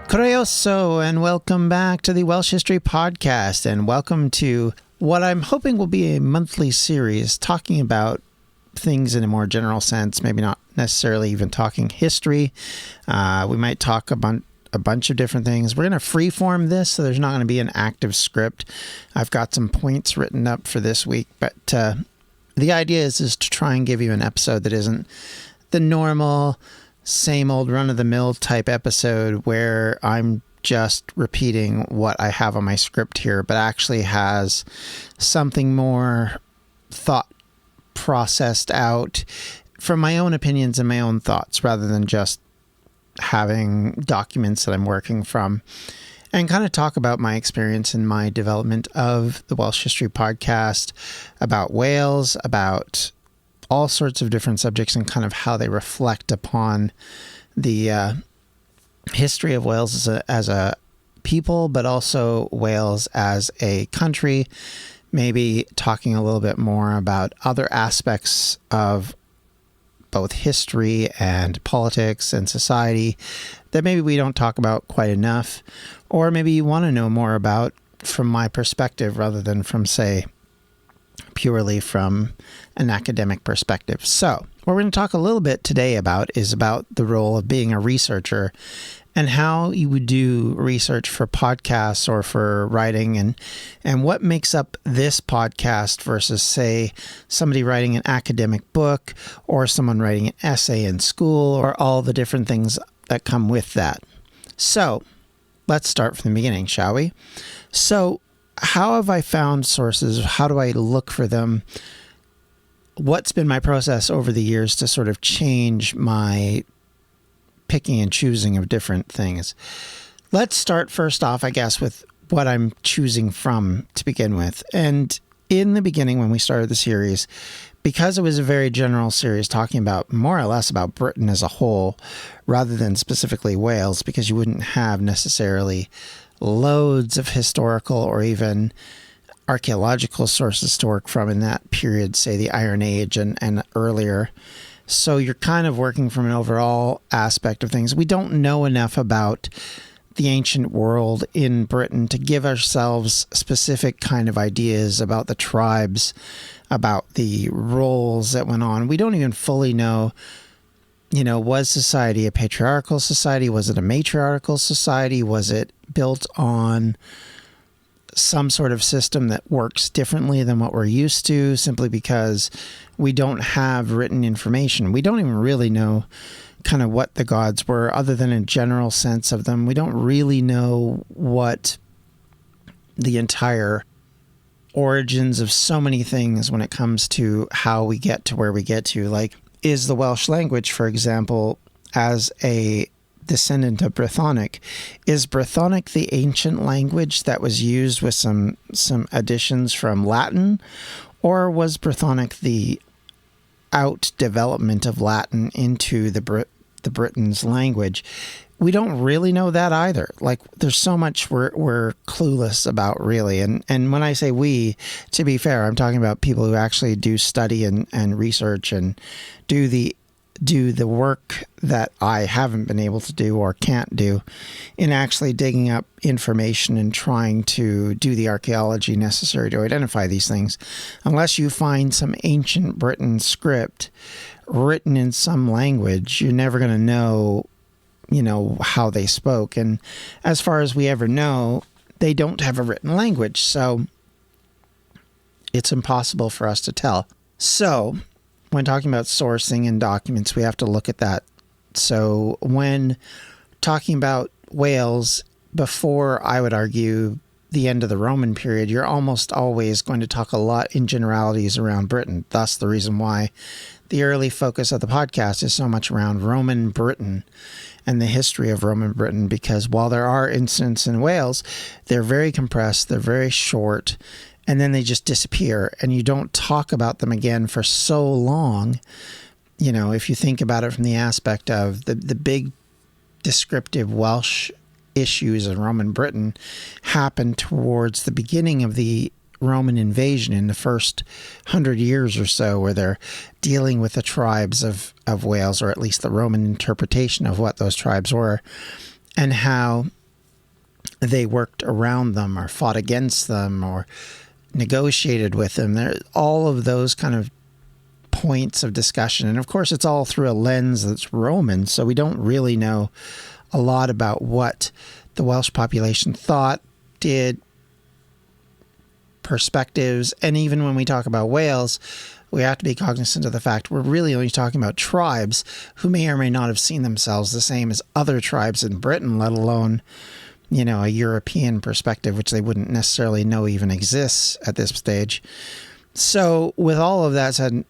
Croeso, and welcome back to the Welsh History Podcast, and welcome to what I'm hoping will be a monthly series talking about things in a more general sense, maybe not necessarily even talking history. We might talk about a bunch of different things. We're going to freeform this, so there's not going to be an active script. I've got some points written up for this week, but the idea is to try and give you an episode that isn't the normal same old run-of-the-mill type episode where I'm just repeating what I have on my script here, but actually has something more thought processed out from my own opinions and my own thoughts, rather than just having documents that I'm working from, and kind of talk about my experience in my development of the Welsh History Podcast, about Wales, about all sorts of different subjects, and kind of how they reflect upon the history of Wales as a people, but also Wales as a country. Maybe talking a little bit more about other aspects of both history and politics and society that maybe we don't talk about quite enough, or maybe you want to know more about from my perspective rather than from, say, purely from an academic perspective. So what we're going to talk a little bit today about is about the role of being a researcher and how you would do research for podcasts or for writing, and what makes up this podcast versus, say, somebody writing an academic book or someone writing an essay in school, or all the different things that come with that. So let's start from the beginning, shall we? So how have I found sources? How do I look for them? What's been my process over the years to sort of change my picking and choosing of different things? Let's start first off, I guess, with what I'm choosing from to begin with. And in the beginning, when we started the series, because it was a very general series talking about more or less about Britain as a whole, rather than specifically Wales, because you wouldn't have necessarily loads of historical or even archaeological sources to work from in that period, say the Iron Age and earlier. So you're kind of working from an overall aspect of things. We don't know enough about the ancient world in Britain to give ourselves specific kind of ideas about the tribes, about the roles that went on. We don't even fully know, was society a patriarchal society? Was it a matriarchal society? Was it built on some sort of system that works differently than what we're used to, simply because we don't have written information? We don't even really know kind of what the gods were, other than a general sense of them. We don't really know what the entire origins of so many things when it comes to how we get to where we get to. Like, is the Welsh language, for example, as a descendant of Brythonic, is Brythonic the ancient language that was used with some additions from Latin, or was Brythonic the out-development of Latin into the Britons' language? We don't really know that either. Like, there's so much we're clueless about, really. And when I say we, to be fair, I'm talking about people who actually do study and research and do the work that I haven't been able to do or can't do in actually digging up information and trying to do the archaeology necessary to identify these things. Unless you find some ancient Britain script written in some language, you're never going to know, how they spoke. And as far as we ever know, they don't have a written language, so it's impossible for us to tell. So when talking about sourcing and documents, we have to look at that. So when talking about Wales, before, I would argue, the end of the Roman period, you're almost always going to talk a lot in generalities around Britain. Thus the reason why the early focus of the podcast is so much around Roman Britain and the history of Roman Britain, because while there are incidents in Wales, they're very compressed, they're very short, and then they just disappear, and you don't talk about them again for so long. If you think about it from the aspect of the big descriptive Welsh issues in Roman Britain happened towards the beginning of the Roman invasion in the first 100 years or so, where they're dealing with the tribes of Wales, or at least the Roman interpretation of what those tribes were, and how they worked around them or fought against them or negotiated with them. There, all of those kind of points of discussion. And of course, it's all through a lens that's Roman, so we don't really know a lot about what the Welsh population thought, did, perspectives. And even when we talk about Wales, we have to be cognizant of the fact we're really only talking about tribes who may or may not have seen themselves the same as other tribes in Britain, let alone, you know, a European perspective, which they wouldn't necessarily know even exists at this stage. So with all of that said,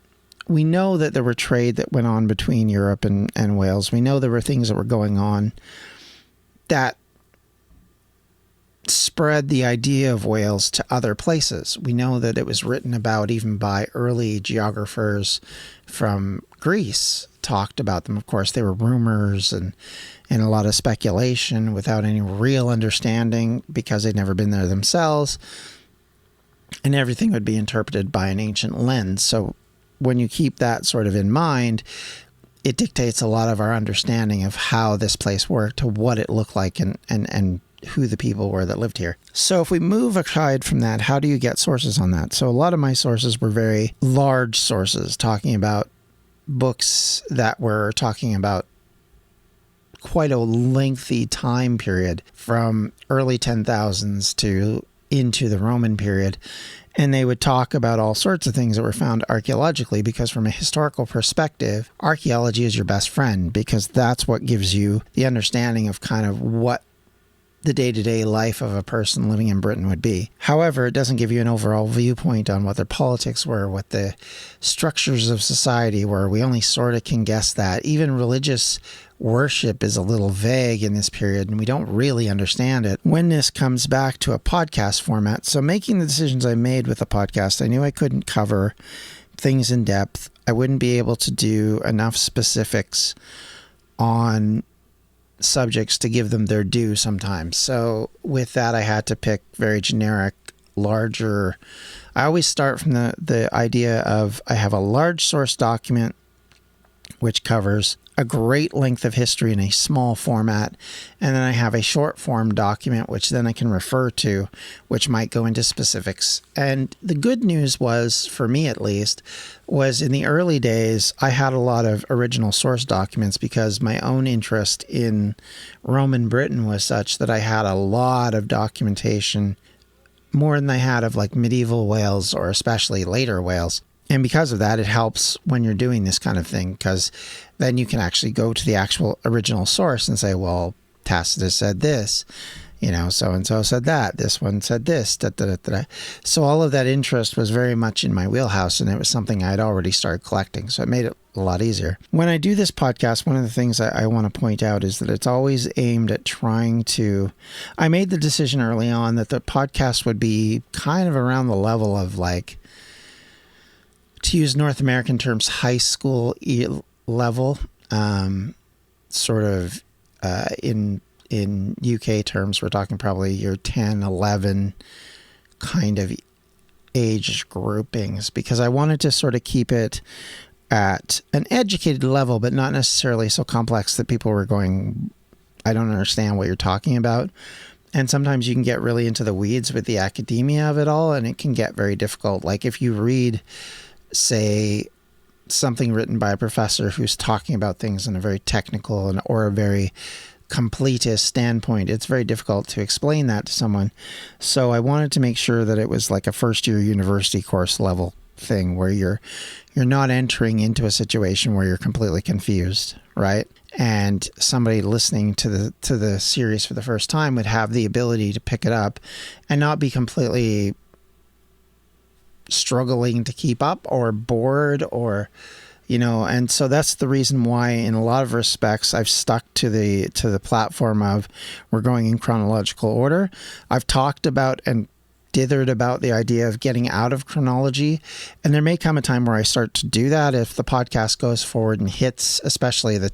we know that there were trade that went on between Europe and Wales. We know there were things that were going on that spread the idea of Wales to other places. We know that it was written about even by early geographers from Greece, talked about them. Of course, they were rumors and a lot of speculation without any real understanding because they'd never been there themselves. And everything would be interpreted by an ancient lens. So when you keep that sort of in mind, it dictates a lot of our understanding of how this place worked, to what it looked like, and who the people were that lived here. So if we move aside from that, how do you get sources on that? So a lot of my sources were very large sources, talking about books that were talking about quite a lengthy time period from early 10,000s to into the Roman period. And they would talk about all sorts of things that were found archaeologically, because from a historical perspective, archaeology is your best friend, because that's what gives you the understanding of kind of what the day-to-day life of a person living in Britain would be. However, it doesn't give you an overall viewpoint on what their politics were, what the structures of society were. We only sort of can guess that. Even religious worship is a little vague in this period, and we don't really understand it when this comes back to a podcast format. So making the decisions I made with the podcast, I knew I couldn't cover things in depth. I wouldn't be able to do enough specifics on subjects to give them their due sometimes. So with that, I had to pick very generic, larger. I always start from the idea of I have a large source document which covers a great length of history in a small format, and then I have a short form document which then I can refer to, which might go into specifics. And the good news was, for me at least, was in the early days I had a lot of original source documents, because my own interest in Roman Britain was such that I had a lot of documentation, more than I had of like medieval Wales or especially later Wales. And because of that, it helps when you're doing this kind of thing, because then you can actually go to the actual original source and say, well, Tacitus said this, you know, so-and-so said that, this one said this, da, da, da, da. So all of that interest was very much in my wheelhouse, and it was something I'd already started collecting. So it made it a lot easier. When I do this podcast, one of the things I want to point out is that it's always aimed at trying to, I made the decision early on that the podcast would be kind of around the level of, like, to use North American terms, high school level, sort of in UK terms, we're talking probably your 10, 11 kind of age groupings, because I wanted to sort of keep it at an educated level, but not necessarily so complex that people were going, I don't understand what you're talking about. And sometimes you can get really into the weeds with the academia of it all, and it can get very difficult. Like if you read, say, something written by a professor who's talking about things in a very technical or a very completist standpoint, it's very difficult to explain that to someone. So I wanted to make sure that it was like a first-year university course level thing, where you're not entering into a situation where you're completely confused, right? And somebody listening to the series for the first time would have the ability to pick it up and not be completely struggling to keep up or bored, or, you know. And so that's the reason why in a lot of respects I've stuck to the platform of we're going in chronological order. I've talked about and dithered about the idea of getting out of chronology, and there may come a time where I start to do that if the podcast goes forward and hits especially the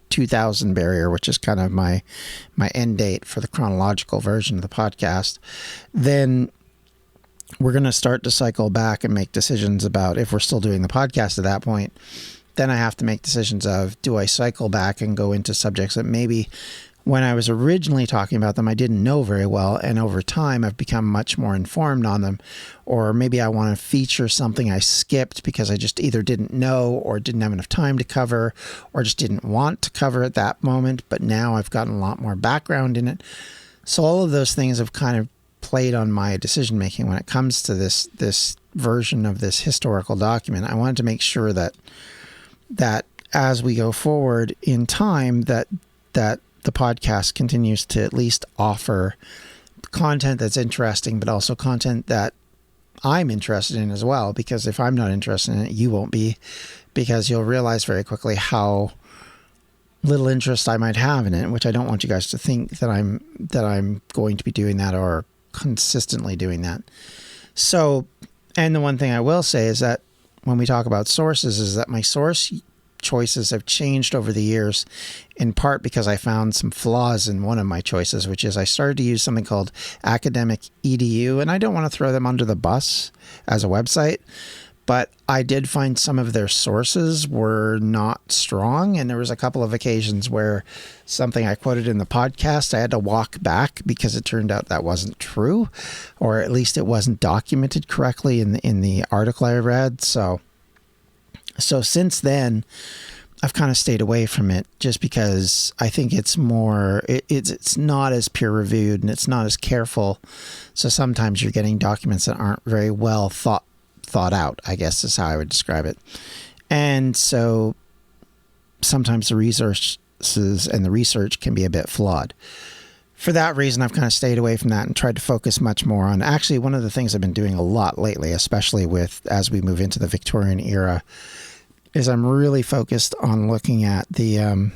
2000 barrier, which is kind of my end date for the chronological version of the podcast. Then we're going to start to cycle back and make decisions about if we're still doing the podcast at that point. Then I have to make decisions of, do I cycle back and go into subjects that maybe when I was originally talking about them, I didn't know very well. And over time, I've become much more informed on them. Or maybe I want to feature something I skipped because I just either didn't know or didn't have enough time to cover or just didn't want to cover at that moment. But now I've gotten a lot more background in it. So all of those things have kind of played on my decision making when it comes to this version of this historical document. I wanted to make sure that as we go forward in time, that the podcast continues to at least offer content that's interesting, but also content that I'm interested in as well. Because if I'm not interested in it, you won't be, because you'll realize very quickly how little interest I might have in it, which I don't want you guys to think that I'm going to be doing that or consistently doing that. So, and the one thing I will say is that when we talk about sources, is that my source choices have changed over the years, in part because I found some flaws in one of my choices, which is I started to use something called Academic EDU, and I don't want to throw them under the bus as a website, but I did find some of their sources were not strong, and there was a couple of occasions where something I quoted in the podcast, I had to walk back because it turned out that wasn't true, or at least it wasn't documented correctly in the article I read. So since then, I've kind of stayed away from it just because I think it's more, it's not as peer reviewed and it's not as careful. So sometimes you're getting documents that aren't very well thought out, I guess is how I would describe it. And so sometimes the resources and the research can be a bit flawed. For that reason, I've kind of stayed away from that and tried to focus much more on, actually, one of the things I've been doing a lot lately, especially as we move into the Victorian era, is I'm really focused on looking at the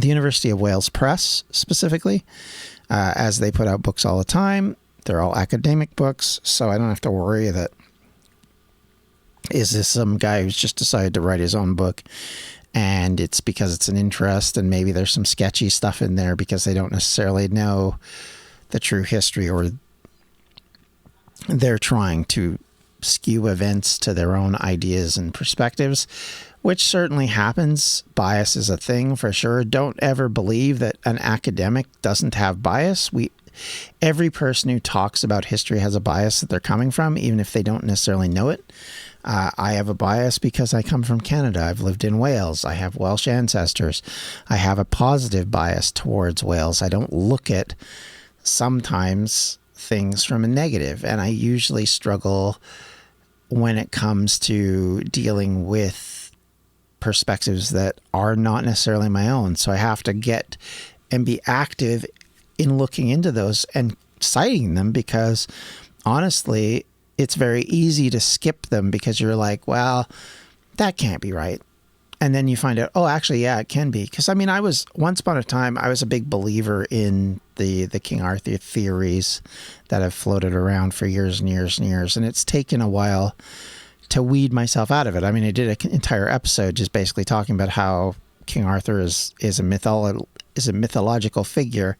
University of Wales Press specifically, as they put out books all the time. They're all academic books, so I don't have to worry that, is this some guy who's just decided to write his own book and it's because it's an interest, and maybe there's some sketchy stuff in there because they don't necessarily know the true history, or they're trying to skew events to their own ideas and perspectives, which certainly happens. Bias is a thing for sure. Don't ever believe that an academic doesn't have bias. Every person who talks about history has a bias that they're coming from, even if they don't necessarily know it. I have a bias because I come from Canada. I've lived in Wales. I have Welsh ancestors. I have a positive bias towards Wales. I don't look at sometimes things from a negative, and I usually struggle when it comes to dealing with perspectives that are not necessarily my own. So I have to get and be active in looking into those and citing them, because honestly, it's very easy to skip them because you're like, well, that can't be right. And then you find out, oh, actually, yeah, it can be. Because, I mean, once upon a time, I was a big believer in the King Arthur theories that have floated around for years and years and years. And it's taken a while to weed myself out of it. I mean, I did an entire episode just basically talking about how King Arthur is a mythological figure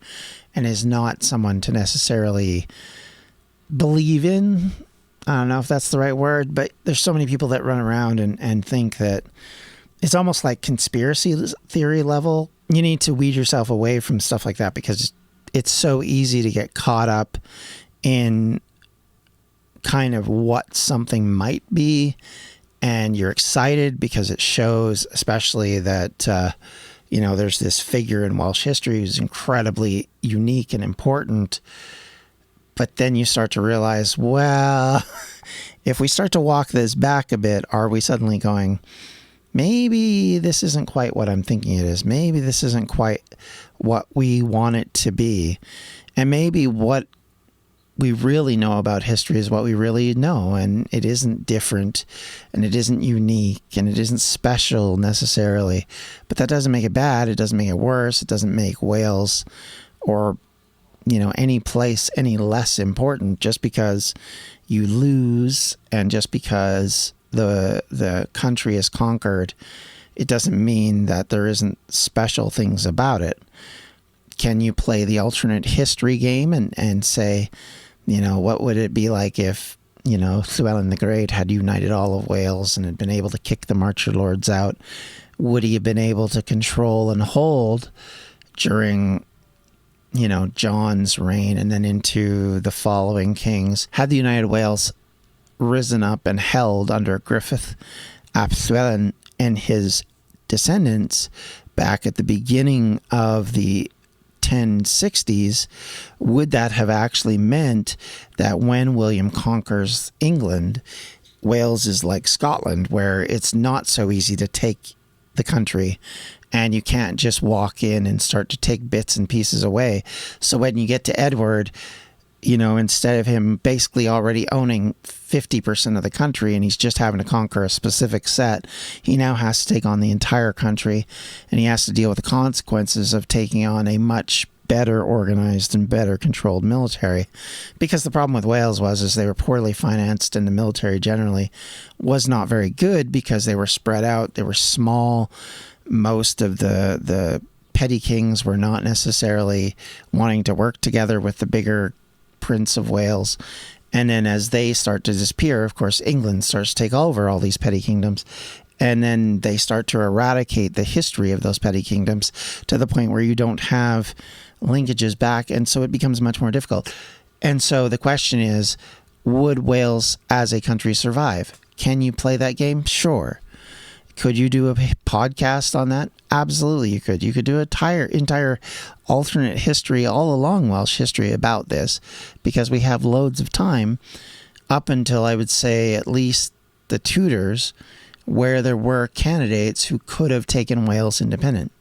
and is not someone to necessarily believe in. I don't know if that's the right word, but there's so many people that run around and think that it's almost like conspiracy theory level. You need to weed yourself away from stuff like that, because it's so easy to get caught up in kind of what something might be, and you're excited because it shows, especially that, there's this figure in Welsh history who's incredibly unique and important. But then you start to realize, well, if we start to walk this back a bit, are we suddenly going, maybe this isn't quite what I'm thinking it is. Maybe this isn't quite what we want it to be. And maybe what we really know about history is what we really know. And it isn't different, and it isn't unique, and it isn't special necessarily. But that doesn't make it bad. It doesn't make it worse. It doesn't make Wales or any place any less important just because you lose, and just because the country is conquered. It doesn't mean that there isn't special things about it. Can you play the alternate history game and say, what would it be like if, Llewellyn the Great had united all of Wales and had been able to kick the Marcher Lords out? Would he have been able to control and hold during, John's reign and then into the following kings, had the United Wales risen up and held under Griffith ap Llywelyn and his descendants back at the beginning of the 1060s, would that have actually meant that when William conquers England, Wales is like Scotland, where it's not so easy to take the country and you can't just walk in and start to take bits and pieces away. So when you get to Edward, instead of him basically already owning 50% of the country and he's just having to conquer a specific set, he now has to take on the entire country, and he has to deal with the consequences of taking on a much better organized and better controlled military. Because the problem with Wales was they were poorly financed, and the military generally was not very good because they were spread out, they were small. Most of the petty kings were not necessarily wanting to work together with the bigger Prince of Wales. And then as they start to disappear, of course, England starts to take over all these petty kingdoms. And then they start to eradicate the history of those petty kingdoms to the point where you don't have linkages back. And so it becomes much more difficult. And so the question is, would Wales as a country survive? Can you play that game? Sure. Could you do a podcast on that? Absolutely, you could. You could do an entire alternate history all along Welsh history about this, because we have loads of time up until, I would say, at least the Tudors, where there were candidates who could have taken Wales independent.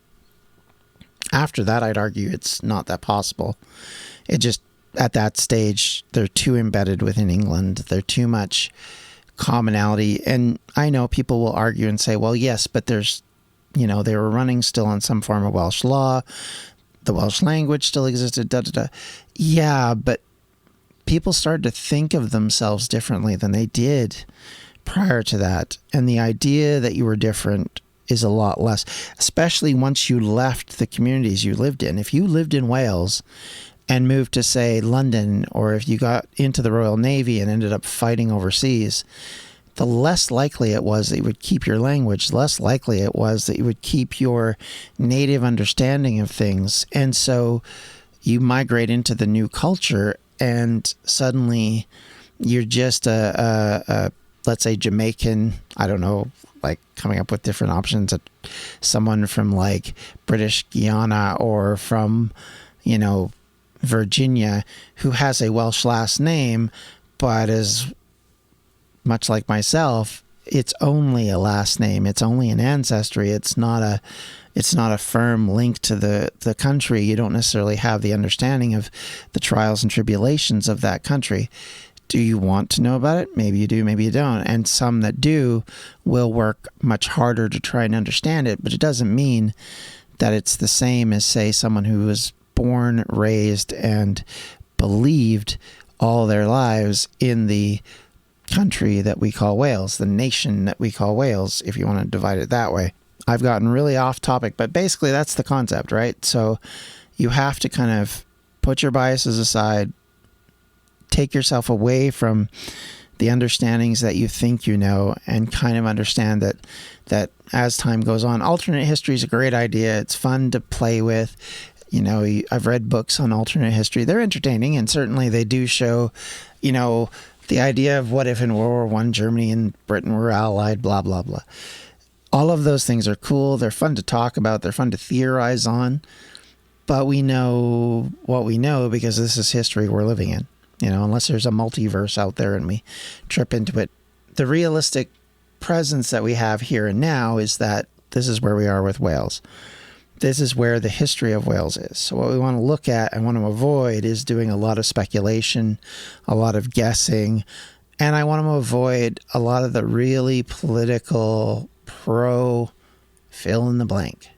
After that, I'd argue it's not that possible. It just, at that stage, they're too embedded within England. They're too much commonality. And I know people will argue and say, well, yes, but there's, they were running still on some form of Welsh law. The Welsh language still existed, Yeah, but people started to think of themselves differently than they did prior to that. And the idea that you were different is a lot less, especially once you left the communities you lived in. If you lived in Wales and moved to, say, London, or if you got into the Royal Navy and ended up fighting overseas, the less likely it was that you would keep your language, the less likely it was that you would keep your native understanding of things. And so you migrate into the new culture, and suddenly you're just let's say, Jamaican, I don't know, like coming up with different options, someone from like British Guiana or from, Virginia, who has a Welsh last name, but is much like myself, it's only a last name. It's only an ancestry. It's not a firm link to the country. You don't necessarily have the understanding of the trials and tribulations of that country. Do you want to know about it? Maybe you do, maybe you don't. And some that do will work much harder to try and understand it, but it doesn't mean that it's the same as, say, someone who was born, raised, and believed all their lives in the country that we call Wales, the nation that we call Wales, if you want to divide it that way. I've gotten really off topic, but basically that's the concept, right? So you have to kind of put your biases aside, take yourself away from the understandings that you think you know, and kind of understand that as time goes on, alternate history is a great idea. It's fun to play with. I've read books on alternate history. They're entertaining, and certainly they do show, the idea of what if in World War I, Germany and Britain were allied, blah, blah, blah. All of those things are cool. They're fun to talk about. They're fun to theorize on. But we know what we know because this is history we're living in. Unless there's a multiverse out there and we trip into it. The realistic presence that we have here and now is that this is where we are with Wales. This is where the history of Wales is. So what we want to look at and want to avoid is doing a lot of speculation, a lot of guessing, and I want to avoid a lot of the really political fill in the blank,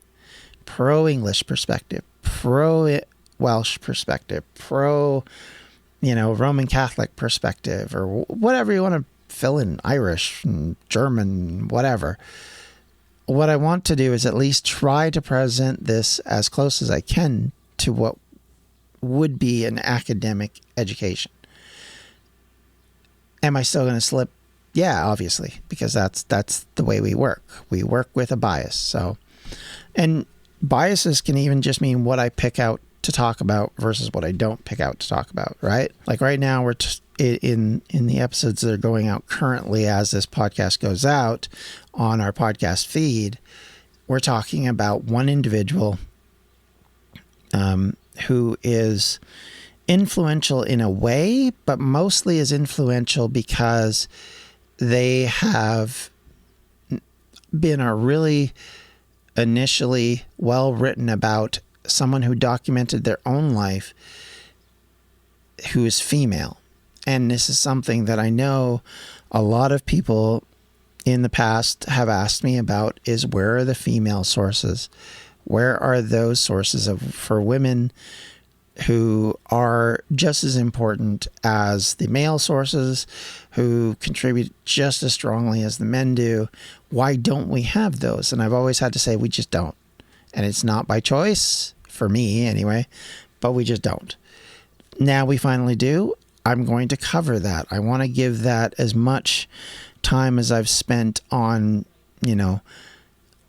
pro-English perspective, pro-Welsh perspective, Roman Catholic perspective, or whatever you want to fill in, Irish, German, whatever. What I want to do is at least try to present this as close as I can to what would be an academic education. Am I still going to slip? Yeah, obviously, because that's the way we work. We work with a bias. So, and biases can even just mean what I pick out to talk about versus what I don't pick out to talk about, right? Like right now, we're in the episodes that are going out currently as this podcast goes out on our podcast feed, we're talking about one individual who is influential in a way, but mostly is influential because they have been a really initially well written about someone who documented their own life who is female. And this is something that I know a lot of people in the past have asked me about, is where are the female sources? Where are those sources for women who are just as important as the male sources, who contribute just as strongly as the men do? Why don't we have those? And I've always had to say we just don't. And it's not by choice, for me anyway, but we just don't. Now we finally do. I'm going to cover that. I want to give that as much time as I've spent on,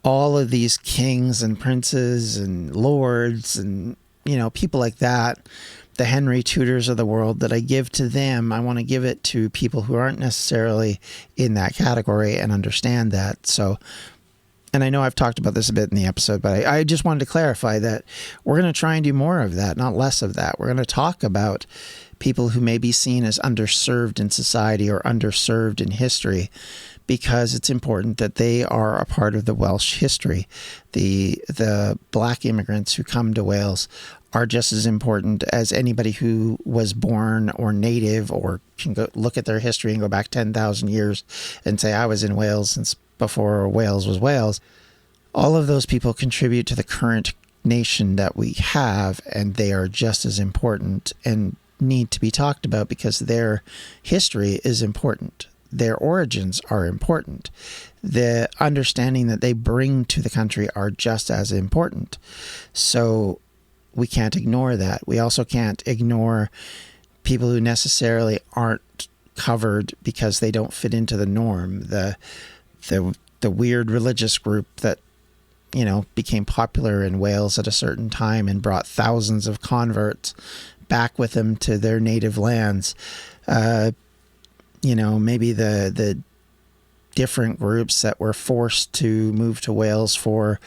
all of these kings and princes and lords and, people like that, the Henry Tudors of the world, that I give to them. I want to give it to people who aren't necessarily in that category and understand that. So, and I know I've talked about this a bit in the episode, but I just wanted to clarify that we're going to try and do more of that, not less of that. We're going to talk about people who may be seen as underserved in society or underserved in history, because it's important that they are a part of the Welsh history. The black immigrants who come to Wales are just as important as anybody who was born or native, or can go look at their history and go back 10,000 years and say, I was in Wales since before Wales was Wales. All of those people contribute to the current nation that we have, and they are just as important and need to be talked about because their history is important. Their origins are important. The understanding that they bring to the country are just as important. So we can't ignore that. We also can't ignore people who necessarily aren't covered because they don't fit into the norm. The weird religious group that, became popular in Wales at a certain time and brought thousands of converts back with them to their native lands. Maybe the different groups that were forced to move to Wales for,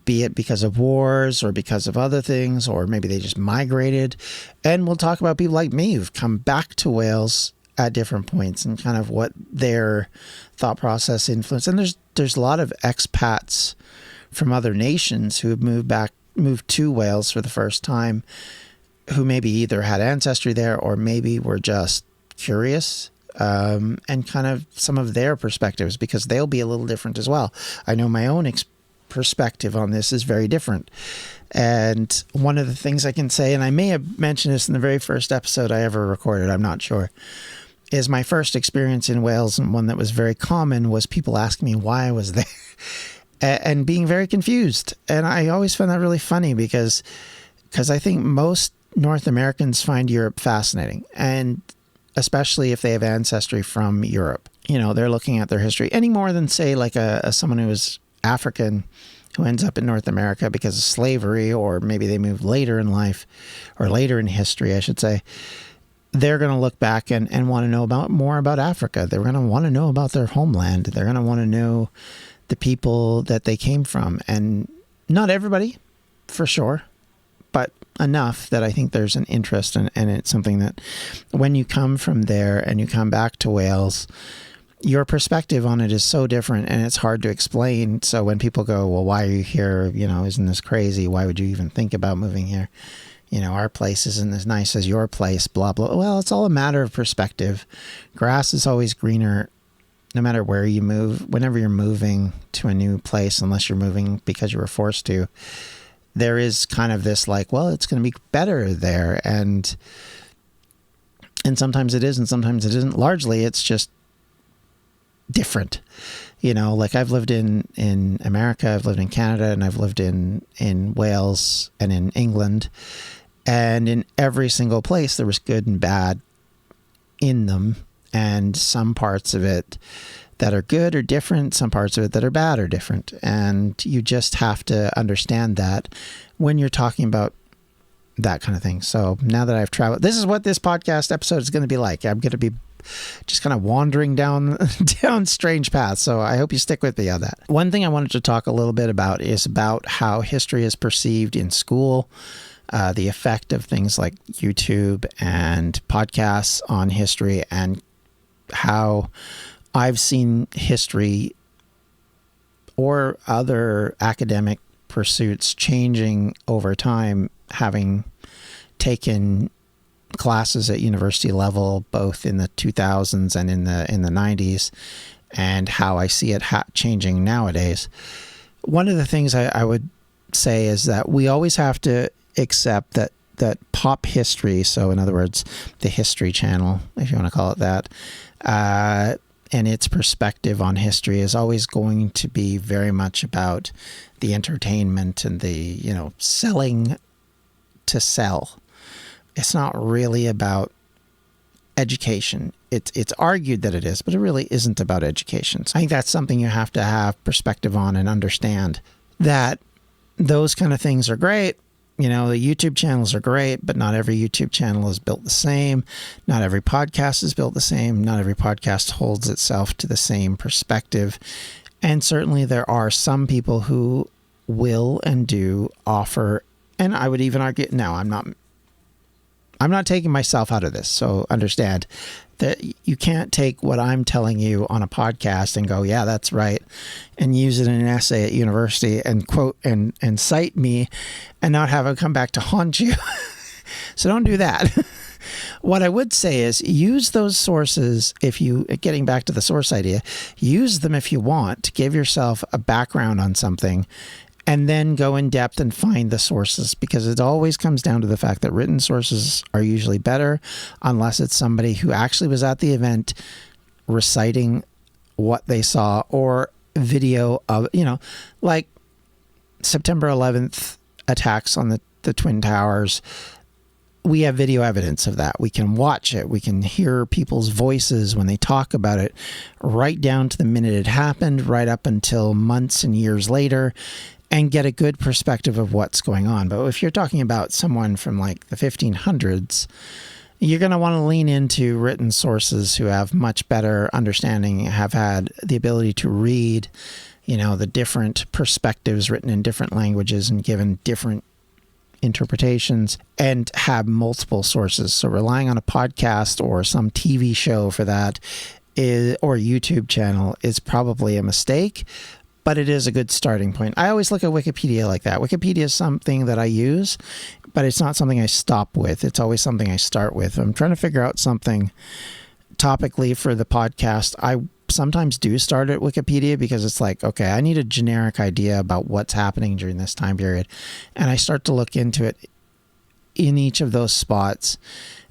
be it because of wars or because of other things, or maybe they just migrated. And we'll talk about people like me who've come back to Wales at different points and kind of what their thought process influenced. And there's a lot of expats from other nations who have moved to Wales for the first time, who maybe either had ancestry there or maybe were just curious, and kind of some of their perspectives, because they'll be a little different as well. I know my own perspective on this is very different. And one of the things I can say, and I may have mentioned this in the very first episode I ever recorded, I'm not sure, is my first experience in Wales, and one that was very common, was people asking me why I was there and being very confused. And I always found that really funny because I think most North Americans find Europe fascinating, and especially if they have ancestry from Europe. They're looking at their history any more than, say, like someone who is African who ends up in North America because of slavery, or maybe they moved later in life, or later in history, I should say. They're going to look back and want to know more about Africa. They're going to want to know about their homeland. They're going to want to know the people that they came from. And not everybody, for sure, but enough that I think there's an interest, and it's something that when you come from there and you come back to Wales, your perspective on it is so different, and it's hard to explain. So when people go, well, why are you here? Isn't this crazy? Why would you even think about moving here? Our place isn't as nice as your place, blah, blah. Well, it's all a matter of perspective. Grass is always greener no matter where you move. Whenever you're moving to a new place, unless you're moving because you were forced to, there is kind of this like, well, it's going to be better there. And sometimes it is, and sometimes it isn't. Largely, it's just different. Like I've lived in America, I've lived in Canada, and I've lived in Wales and in England. And in every single place, there was good and bad in them. And some parts of it, that are good are different, some parts of it that are bad are different. And you just have to understand that when you're talking about that kind of thing. So now that I've traveled, this is what this podcast episode is going to be like. I'm going to be just kind of wandering down strange paths. So I hope you stick with me on that. One thing I wanted to talk a little bit about is about how history is perceived in school, the effect of things like YouTube and podcasts on history, and how I've seen history or other academic pursuits changing over time, having taken classes at university level, both in the 2000s and in the 90s, and how I see it changing nowadays. One of the things I would say is that we always have to accept that pop history, so in other words, the History Channel, if you want to call it that, and its perspective on history is always going to be very much about the entertainment and the, selling to sell. It's not really about education. It's argued that it is, but it really isn't about education. So I think that's something you have to have perspective on and understand, that those kind of things are great. The YouTube channels are great, but not every YouTube channel is built the same. Not every podcast is built the same. Not every podcast holds itself to the same perspective. And certainly there are some people who will and do offer, and I would even argue, no, I'm not taking myself out of this. So understand that you can't take what I'm telling you on a podcast and go, yeah, that's right, and use it in an essay at university and quote and cite me and not have it come back to haunt you. So don't do that. What I would say is use those sources getting back to the source idea, use them if you want to give yourself a background on something, and then go in depth and find the sources, because it always comes down to the fact that written sources are usually better unless it's somebody who actually was at the event reciting what they saw, or video of, like September 11th attacks on the Twin Towers. We have video evidence of that. We can watch it. We can hear people's voices when they talk about it, right down to the minute it happened, right up until months and years later, and get a good perspective of what's going on. But if you're talking about someone from like the 1500s, you're going to want to lean into written sources who have much better understanding, have had the ability to read, the different perspectives written in different languages and given different interpretations, and have multiple sources. So relying on a podcast or some TV show for that or YouTube channel is probably a mistake, but it is a good starting point. I always look at Wikipedia like that. Wikipedia is something that I use, but it's not something I stop with. It's always something I start with. I'm trying to figure out something topically for the podcast. I sometimes do start at Wikipedia because it's like, okay, I need a generic idea about what's happening during this time period. And I start to look into it in each of those spots,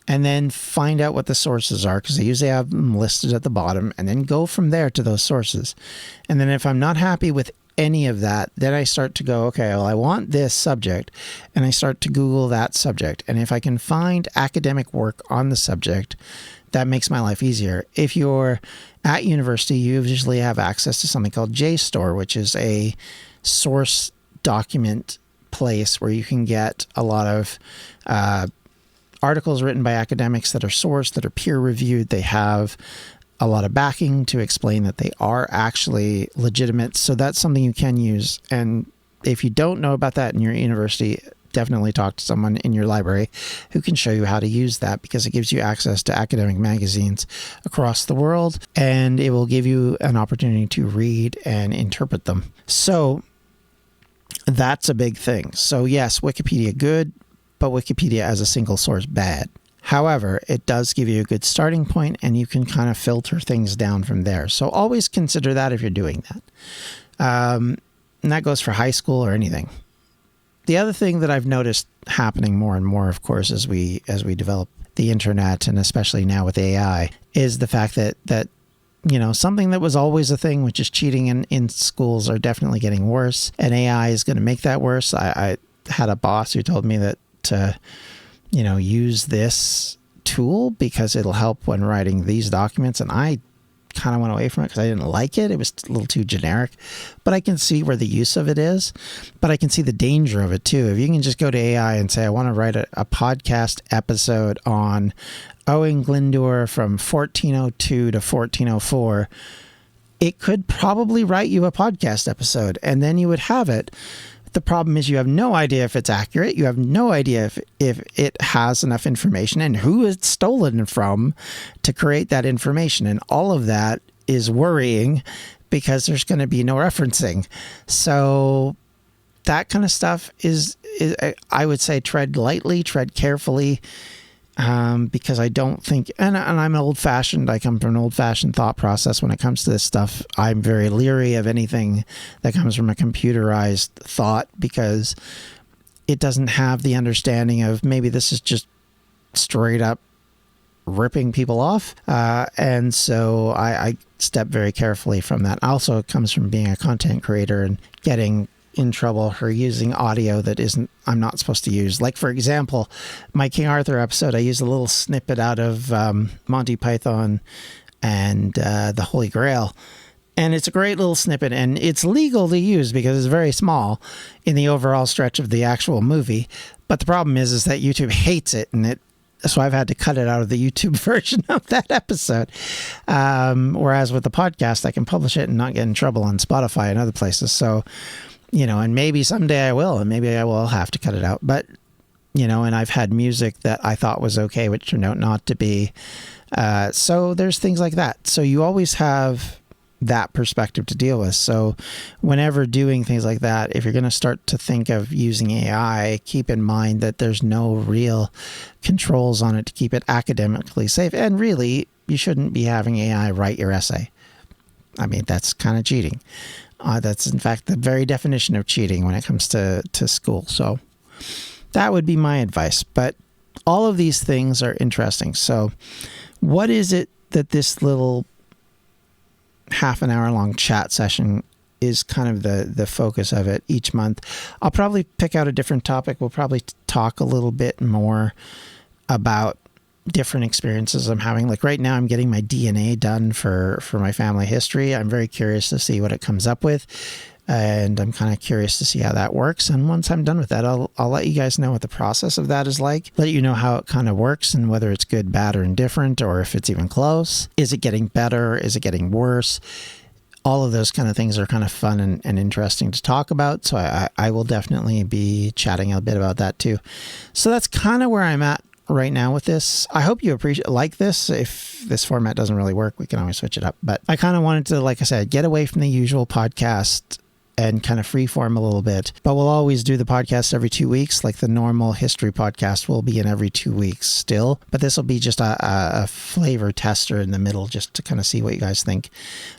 and then find out what the sources are, because I usually have them listed at the bottom, and then go from there to those sources. And then if I'm not happy with any of that, then I start to go, okay, well, I want this subject, and I start to Google that subject. And if I can find academic work on the subject, that makes my life easier. If you're at university, you usually have access to something called JSTOR, which is a source document place where you can get a lot of articles written by academics that are sourced, that are peer-reviewed. They have a lot of backing to explain that they are actually legitimate. So that's something you can use. And if you don't know about that in your university, definitely talk to someone in your library who can show you how to use that, because it gives you access to academic magazines across the world, and it will give you an opportunity to read and interpret them. So that's a big thing. So yes, Wikipedia good, but Wikipedia as a single source bad. However, it does give you a good starting point, and you can kind of filter things down from there. So always consider that if you're doing that. And that goes for high school or anything. The other thing that I've noticed happening more and more, of course, as we develop the internet, and especially now with AI, is the fact that something that was always a thing, which is cheating in schools, are definitely getting worse, and AI is going to make that worse. I had a boss who told me that to use this tool because it'll help when writing these documents, and I kind of went away from it because I didn't like it. It was a little too generic, but I can see where the use of it is, but I can see the danger of it too. If you can just go to AI and say, I want to write a podcast episode on Owen Glyndwr from 1402 to 1404, it could probably write you a podcast episode, and then you would have it. The problem is you have no idea if it's accurate. You have no idea if it has enough information and who it's stolen from to create that information. And all of that is worrying because there's going to be no referencing. So that kind of stuff is I would say, tread lightly, tread carefully. Because I don't think, and I'm old-fashioned, I come from an old-fashioned thought process when it comes to this stuff. I'm very leery of anything that comes from a computerized thought because it doesn't have the understanding of maybe this is just straight up ripping people off. And so I step very carefully from that. Also, it comes from being a content creator and getting in trouble for using audio that I'm not supposed to use. Like, for example, my King Arthur episode, I used a little snippet out of Monty Python and the Holy Grail. And it's a great little snippet, and it's legal to use because it's very small in the overall stretch of the actual movie. But the problem is that YouTube hates it, and so I've had to cut it out of the YouTube version of that episode. Whereas with the podcast, I can publish it and not get in trouble on Spotify and other places. So, and maybe someday I will, and maybe I will have to cut it out. But, and I've had music that I thought was okay, which turned out not to be. So there's things like that. So you always have that perspective to deal with. So whenever doing things like that, if you're going to start to think of using AI, keep in mind that there's no real controls on it to keep it academically safe. And really, you shouldn't be having AI write your essay. I mean, that's kind of cheating. That's, in fact, the very definition of cheating when it comes to school. So that would be my advice. But all of these things are interesting. So what is it that this little half an hour long chat session is kind of the focus of it each month? I'll probably pick out a different topic. We'll probably talk a little bit more about different experiences I'm having. Like right now I'm getting my DNA done for my family history. I'm very curious to see what it comes up with, and I'm kind of curious to see how that works. And once I'm done with that, I'll let you guys know what the process of that is like, let you know how it kind of works and whether it's good, bad, or indifferent, or if it's even close. Is it getting better? Is it getting worse? All of those kind of things are kind of fun and interesting to talk about. So I will definitely be chatting a bit about that too. So that's kind of where I'm at right now with this. I hope you like this. If this format doesn't really work, we can always switch it up. But I kind of wanted to, like I said, get away from the usual podcast and kind of freeform a little bit. But we'll always do the podcast every 2 weeks. Like the normal history podcast will be in every 2 weeks still. But this will be just a flavor tester in the middle just to kind of see what you guys think.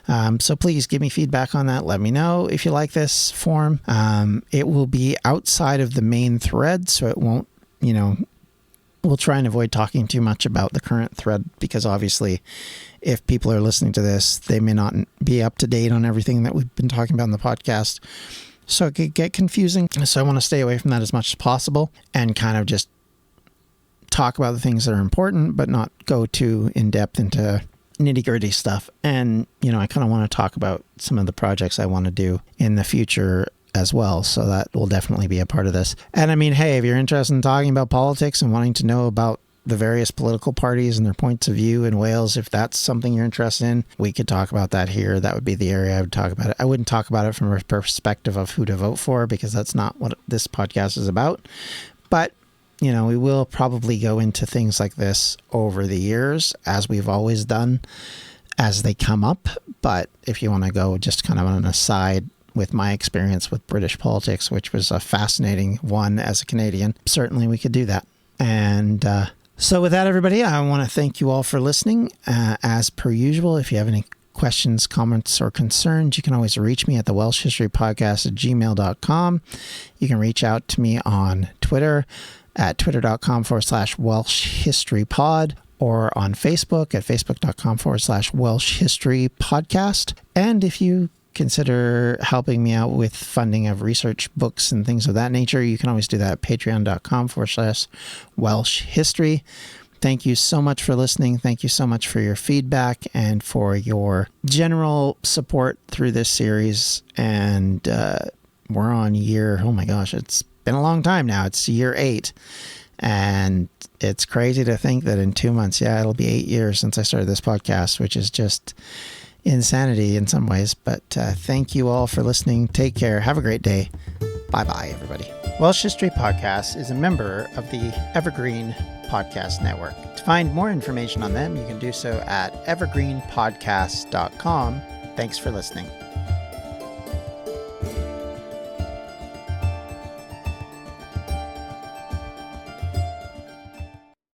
So please give me feedback on that. Let me know if you like this form. It will be outside of the main thread, so it won't, we'll try and avoid talking too much about the current thread because obviously if people are listening to this, they may not be up to date on everything that we've been talking about in the podcast. So it could get confusing. So I want to stay away from that as much as possible and kind of just talk about the things that are important, but not go too in depth into nitty-gritty stuff. And, I kind of want to talk about some of the projects I want to do in the future as well. So that will definitely be a part of this. And I mean, hey, if you're interested in talking about politics and wanting to know about the various political parties and their points of view in Wales, if that's something you're interested in, we could talk about that here. That would be the area I would talk about it. I wouldn't talk about it from a perspective of who to vote for because that's not what this podcast is about. But, we will probably go into things like this over the years, as we've always done, as they come up. But if you want to go just kind of on an aside with my experience with British politics, which was a fascinating one as a Canadian, certainly we could do that. And so with that, everybody, I want to thank you all for listening. As per usual, if you have any questions, comments, or concerns, you can always reach me at the Welsh History Podcast at gmail.com. You can reach out to me on Twitter at twitter.com/Welsh History Pod, or on Facebook at facebook.com/Welsh History Podcast. And if you consider helping me out with funding of research books and things of that nature, you can always do that at patreon.com/Welsh History. Thank you so much for listening. Thank you so much for your feedback and for your general support through this series. And we're on oh my gosh, it's been a long time now. It's year 8. And it's crazy to think that in 2 months, it'll be 8 years since I started this podcast, which is just insanity in some ways. But thank you all for listening. Take care. Have a great day. Bye-bye, everybody. Welsh History Podcast is a member of the Evergreen Podcast Network. To find more information on them, you can do so at evergreenpodcast.com. Thanks for listening.